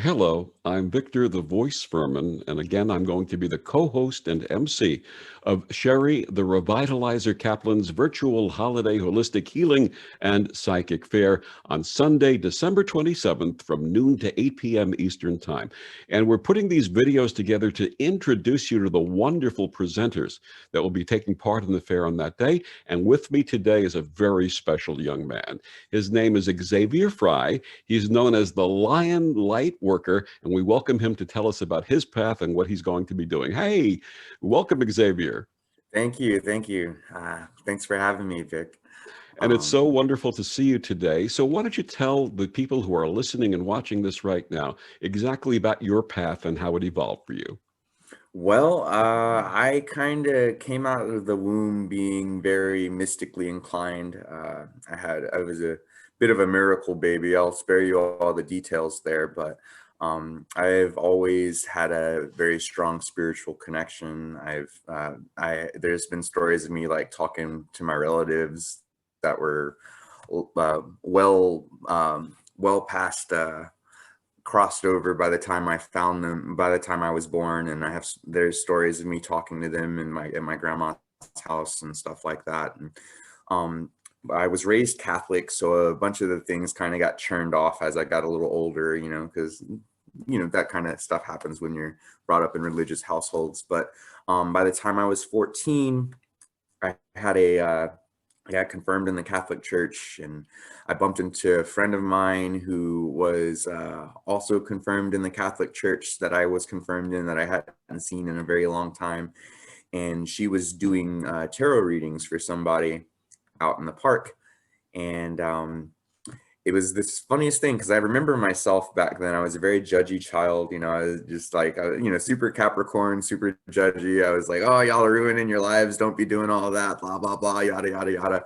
Hello, I'm Victor the Voice Furman, and again, I'm going to be the co-host and MC of Sheri the Revitalizer Kaplan's virtual holiday holistic healing and psychic fair on Sunday, December 27th from noon to 8 p.m. Eastern Time. And we're putting these videos together to introduce you to the wonderful presenters that will be taking part in the fair on that day. And with me today is a very special young man. His name is Xavier Frye. He's known as the Lightworker, and we welcome him to tell us about his path and what he's going to be doing. Hey, welcome, Xavier. Thank you. Thank you. Thanks for having me, Vic. And it's Um, so wonderful to see you today. So why don't you tell the people who are listening and watching this right now exactly about your path and how it evolved for you? I kind of came out of the womb being very mystically inclined. I was a bit of a miracle baby. I'll spare you all the details there, but I've always had a very strong spiritual connection. There's been stories of me like talking to my relatives that were well past. Crossed over by the time I found them, by the time I was born, and there's stories of me talking to them in my grandma's house and stuff like that. And um, I was raised Catholic, so a bunch of the things kind of got churned off as I got a little older, because that kind of stuff happens when you're brought up in religious households. But by the time I was 14, I had I got confirmed in the Catholic Church, and I bumped into a friend of mine who was also confirmed in the Catholic Church that I was confirmed in, that I hadn't seen in a very long time. And she was doing tarot readings for somebody out in the park. And it was this funniest thing because I remember myself back then. I was a very judgy child. I was just like, super Capricorn, super judgy. I was like, oh, y'all are ruining your lives. Don't be doing all that, blah, blah, blah, yada, yada, yada.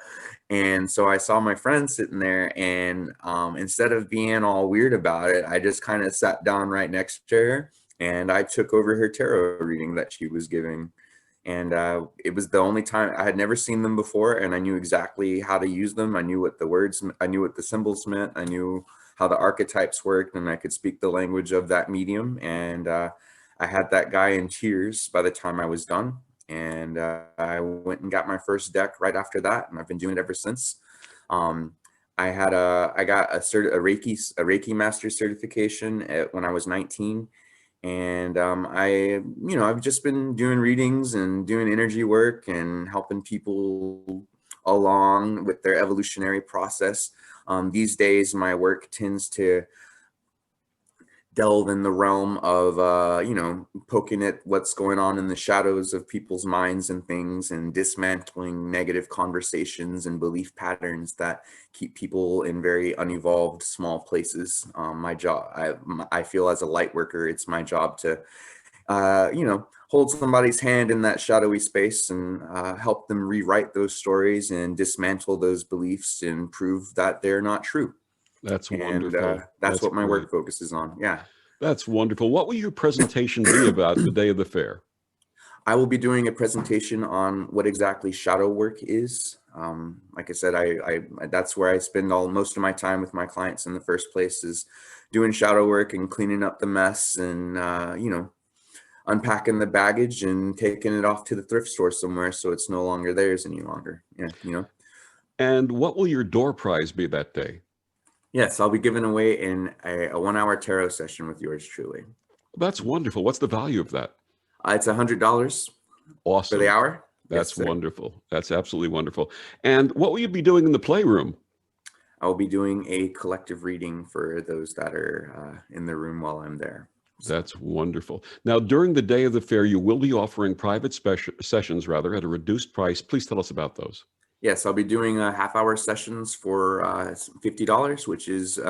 And so I saw my friend sitting there, and instead of being all weird about it, I just kind of sat down right next to her, and I took over her tarot reading that she was giving. And it was the only time. I had never seen them before, and I knew exactly how to use them. I knew what the words, I knew what the symbols meant. I knew how the archetypes worked, and I could speak the language of that medium. And I had that guy in tears by the time I was done. And I went and got my first deck right after that, and I've been doing it ever since. Um, I got a Reiki master certification when I was 19. And I've just been doing readings and doing energy work and helping people along with their evolutionary process. These days, my work tends to delve in the realm of poking at what's going on in the shadows of people's minds and things, and dismantling negative conversations and belief patterns that keep people in very unevolved small places. My job, I feel, as a light worker, it's my job to hold somebody's hand in that shadowy space and help them rewrite those stories and dismantle those beliefs and prove that they're not true. That's And wonderful. that's That's what my great. work focuses on. Yeah. That's wonderful. What will your presentation be about the day of the fair? I will be doing a presentation on what exactly shadow work is. Like I said, that's where I spend most of my time with my clients in the first place, is doing shadow work and cleaning up the mess, and unpacking the baggage and taking it off to the thrift store somewhere so it's no longer theirs any longer. Yeah. And what will your door prize be that day? Yes, I'll be giving away in a 1 hour tarot session with yours truly. That's wonderful. What's the value of that? It's $100 for the Awesome. hour. Yes, That's sir. wonderful. That's absolutely wonderful. And what will you be doing in the playroom? I will be doing a collective reading for those that are in the room while I'm there. So, That's wonderful. Now, during the day of the fair, you will be offering private sessions, rather, at a reduced price. Please tell us about those. yes, I'll be doing half-hour sessions for $50, which is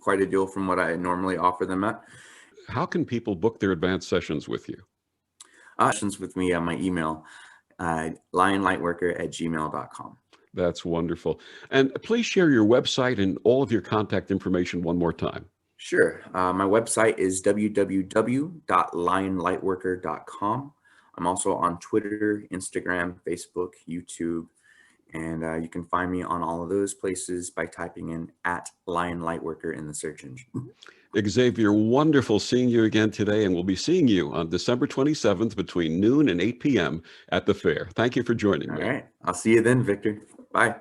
quite a deal from what I normally offer them at. How can people book their advanced sessions with you? Sessions with me on my email, lionlightworker@gmail.com. That's wonderful. And please share your website and all of your contact information one more time. Sure. My website is www.lionlightworker.com. I'm also on Twitter, Instagram, Facebook, YouTube, and you can find me on all of those places by typing in @lionlightworker in the search engine. Xavier, wonderful seeing you again today, and we'll be seeing you on December 27th between noon and 8 p.m. at the fair. Thank you for joining All me. right. I'll see you then, Victor. Bye.